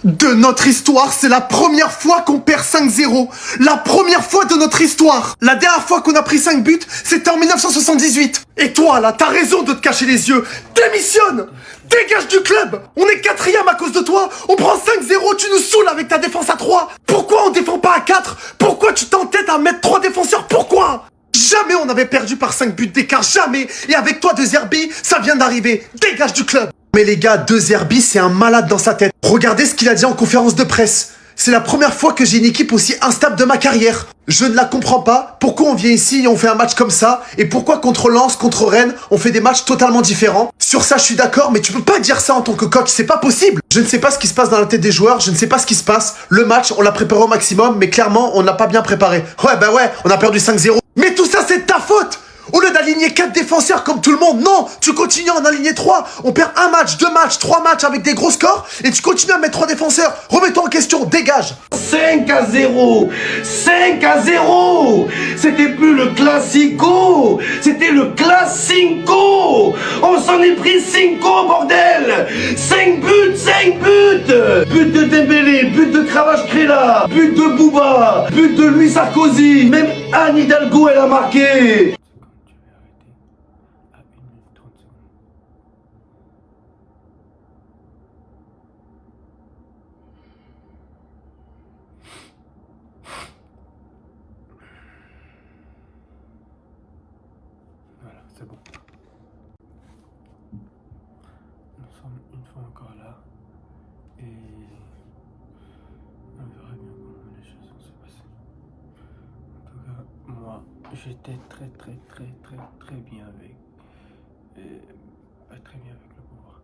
de notre histoire, c'est la première fois qu'on perd 5-0. La première fois de notre histoire. La dernière fois qu'on a pris 5 buts, c'était en 1978. Et toi, là, t'as raison de te cacher les yeux. Démissionne! Dégage du club! On est 4e à cause de toi. On prend 5-0, tu nous saoules avec ta défense à 3. Pourquoi on défend pas à 4? Pourquoi tu t'entêtes à mettre 3 défenseurs? Pourquoi? Jamais on avait perdu par 5 buts d'écart, jamais. Et avec toi, De Zerbi, ça vient d'arriver. Dégage du club. Mais les gars, De Zerbi, c'est un malade dans sa tête. Regardez ce qu'il a dit en conférence de presse. C'est la première fois que j'ai une équipe aussi instable de ma carrière. Je ne la comprends pas. Pourquoi on vient ici et on fait un match comme ça? Et pourquoi contre Lens, contre Rennes, on fait des matchs totalement différents? Sur ça, je suis d'accord, mais tu peux pas dire ça en tant que coach. C'est pas possible. Je ne sais pas ce qui se passe dans la tête des joueurs. Je ne sais pas ce qui se passe. Le match, on l'a préparé au maximum, mais clairement, on n'a pas bien préparé. Ouais, on a perdu 5-0. Mais tout ça, c'est de ta faute! Au lieu d'aligner 4 défenseurs comme tout le monde, non, tu continues à en aligner 3. On perd 1 match, 2 matchs, 3 matchs avec des gros scores et tu continues à mettre 3 défenseurs. Remets-toi en question, dégage. 5-0. C'était plus le classico, c'était le classico. On s'en est pris 5, bordel. 5 buts. But de Dembélé, but de Kravash-Krela, but de Bouba, but de Louis Sarkozy. Même Anne Hidalgo, elle a marqué. Voilà, c'est bon. Nous sommes une fois encore là et on verra bien comment les choses vont se passer. En tout cas, moi, j'étais très bien avec très bien avec le pouvoir.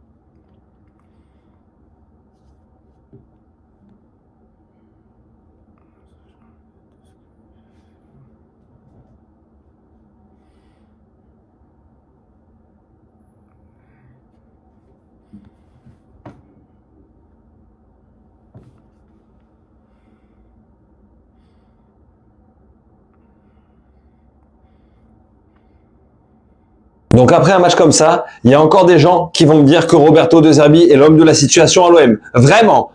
Donc après un match comme ça, il y a encore des gens qui vont me dire que Roberto De Zerbi est l'homme de la situation à l'OM. Vraiment.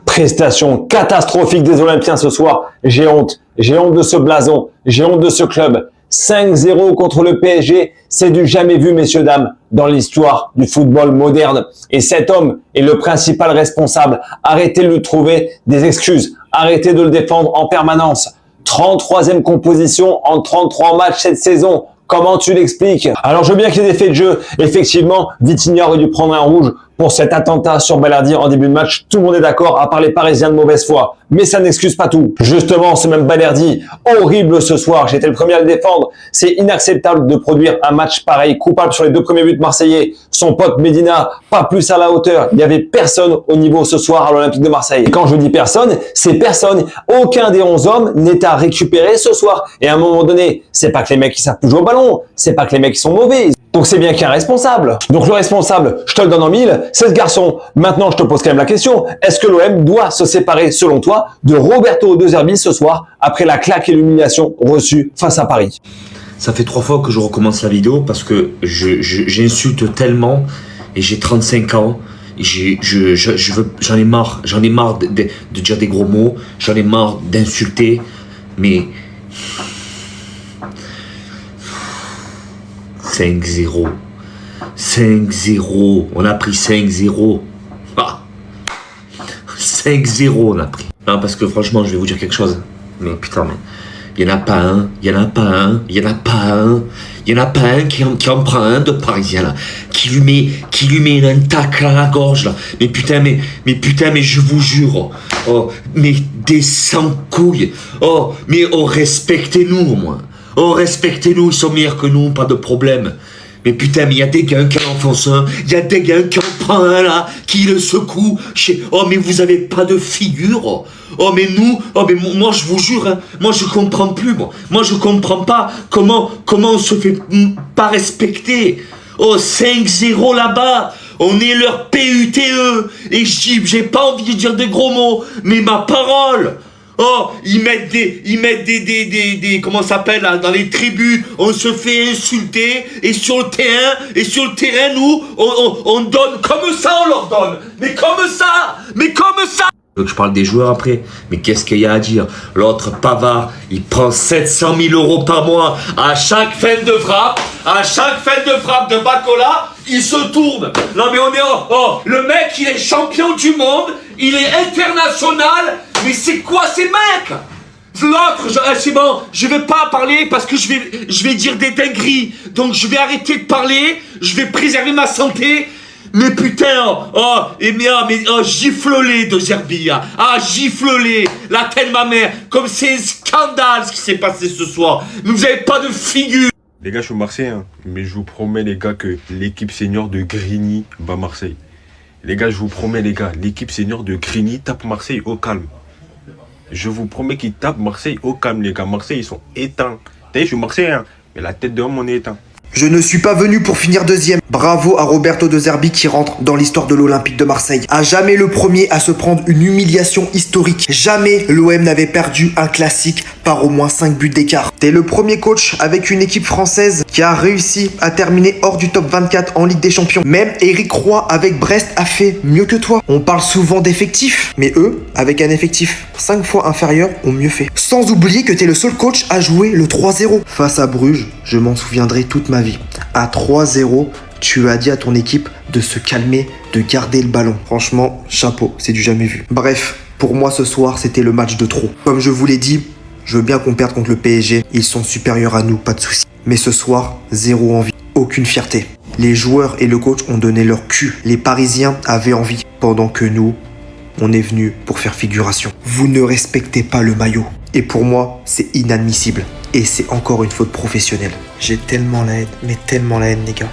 Prestation catastrophique des Olympiens ce soir. J'ai honte de ce blason. J'ai honte de ce club. 5-0 contre le PSG, c'est du jamais vu, messieurs, dames, dans l'histoire du football moderne. Et cet homme est le principal responsable. Arrêtez de lui trouver des excuses. Arrêtez de le défendre en permanence. 33e composition en 33 matchs cette saison. Comment tu l'expliques? Alors, je veux bien qu'il y ait des faits de jeu. Effectivement, Vitinha aurait dû prendre un rouge pour cet attentat sur Balerdi en début de match. Tout le monde est d'accord, à part les Parisiens de mauvaise foi. Mais ça n'excuse pas tout. Justement, ce même Balerdi, horrible ce soir. J'étais le premier à le défendre. C'est inacceptable de produire un match pareil, coupable sur les 2 premiers buts marseillais. Son pote Medina, pas plus à la hauteur. Il n'y avait personne au niveau ce soir à l'Olympique de Marseille. Et quand je dis personne, c'est personne. Aucun des 11 hommes n'est à récupérer ce soir. Et à un moment donné, c'est pas que les mecs qui savent plus jouer au ballon. C'est pas que les mecs qui sont mauvais. Donc c'est bien qu'il y a un responsable. Donc le responsable, je te le donne en 1000, c'est ce garçon. Maintenant, je te pose quand même la question. Est-ce que l'OM doit se séparer, selon toi, de Roberto De Zerbi ce soir, après la claque et l'humiliation reçue face à Paris? Ça fait 3 fois que je recommence la vidéo parce que j'insulte tellement et j'ai 35 ans. J'en ai marre de dire des gros mots, j'en ai marre d'insulter, mais 5-0, on a pris 5-0. 5-0 on a pris. Non, parce que franchement, je vais vous dire quelque chose. Mais putain, mais il n'y en a pas un qui en prend un de Parisien là, qui lui met un tacle à la gorge là. Mais putain, mais je vous jure, oh, mais des sans couilles. Oh, mais respectez-nous au moins. Oh, respectez-nous, ils sont meilleurs que nous, pas de problème. Mais putain, mais il y a des gars qui en enfoncent un, il y a des gars qui en prennent un là, qui le secouent. Oh, mais vous avez pas de figure. Oh, mais nous, moi je vous jure, hein, moi je comprends plus, moi. Moi je comprends pas comment on se fait pas respecter. Oh, 5-0 là-bas. On est leur PUTE. Et j'ai pas envie de dire des gros mots, mais ma parole. Oh, ils mettent des comment ça s'appelle là, dans les tribunes, on se fait insulter, et sur le terrain, nous, on donne, comme ça on leur donne, mais comme ça, Donc je parle des joueurs après, mais qu'est-ce qu'il y a à dire? L'autre Pavard, il prend 700 000 euros par mois à chaque fin de frappe, de Bacola, il se tourne. Non mais on est le mec il est champion du monde, il est international, mais c'est quoi ces mecs? L'autre, c'est bon, je vais pas parler parce que je vais dire des dingueries, donc je vais arrêter de parler, je vais préserver ma santé. Mais putain, gifle-les de Zerbi, gifle-les, la tête de ma mère, comme c'est un scandale ce qui s'est passé ce soir. Vous avez pas de figure. Les gars, je suis Marseillais, mais je vous promets, les gars, que l'équipe senior de Grigny bat Marseille. Les gars, je vous promets, les gars, l'équipe senior de Grigny tape Marseille au calme. Je vous promets qu'ils tapent Marseille au calme, les gars. Marseille, ils sont éteints. T'as vu, je suis Marseillais, mais la tête de homme, on est éteint. Je ne suis pas venu pour finir deuxième. Bravo à Roberto De Zerbi qui rentre dans l'histoire de l'Olympique de Marseille. À jamais le premier à se prendre une humiliation historique. Jamais l'OM n'avait perdu un classique par au moins 5 buts d'écart. T'es le premier coach avec une équipe française qui a réussi à terminer hors du top 24 en Ligue des Champions. Même Eric Roy avec Brest a fait mieux que toi. On parle souvent d'effectifs, mais eux, avec un effectif 5 fois inférieur, ont mieux fait. Sans oublier que t'es le seul coach à jouer le 3-0. Face à Bruges, je m'en souviendrai toute ma vie. À 3-0, tu as dit à ton équipe de se calmer, de garder le ballon. Franchement, chapeau, c'est du jamais vu. Bref, pour moi ce soir, c'était le match de trop. Comme je vous l'ai dit, je veux bien qu'on perde contre le PSG. Ils sont supérieurs à nous, pas de souci. Mais ce soir, zéro envie, aucune fierté. Les joueurs et le coach ont donné leur cul. Les Parisiens avaient envie, pendant que nous, on est venus pour faire figuration. Vous ne respectez pas le maillot. Et pour moi, c'est inadmissible. Et c'est encore une faute professionnelle. J'ai tellement la haine, mais tellement la haine, les gars.